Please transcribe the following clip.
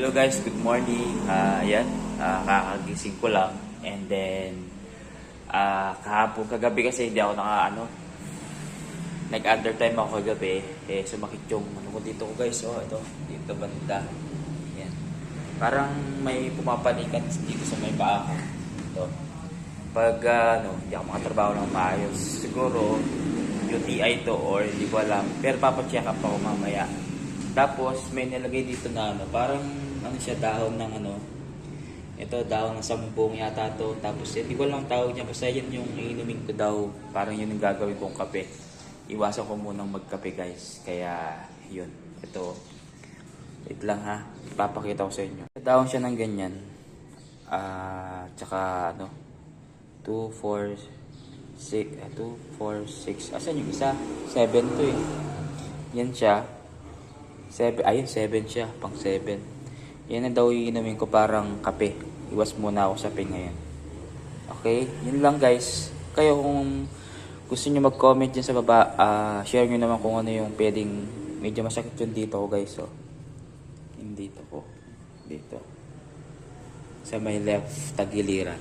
Hello guys, good morning. Ayan, kakagising ko lang. And then, kahapon, kagabi kasi hindi ako nag-undertime ako kagabi. Sumakit yung ko dito ko guys. Oh, ito, dito banda. Ayan. Parang may pumapanikan dito sa may paa ko. Ito. Pag, hindi ako makatrabaho ng maayos. Siguro, UTI to or hindi ko alam. Pero papacheck up ako mamaya. Tapos may nilagay dito na parang siya dahon ng ito dahon ng sambong yata to. Tapos hindi ko lang tawag niya, basta yan yung inumin ko daw. Parang yun yung gagawin kong kape. Iwasan ko munang magkape guys. Kaya yun, ito. Wait lang ha, ipapakita ko sa inyo. Dahon siya ng ganyan. Tsaka 2, 4, 6. Asan yung isa? 7 to eh. Yan siya. 7 siya, pang 7. Yan na daw iinumin ko parang kape. Iwas muna ako sa ngayon. Okay, yun lang guys. Kayo kung gusto niyo mag-comment dyan sa baba, share nyo naman kung ano yung pwedeng medyo masakit yun dito ko guys. So, yung dito ko. Dito. Sa may left tagiliran.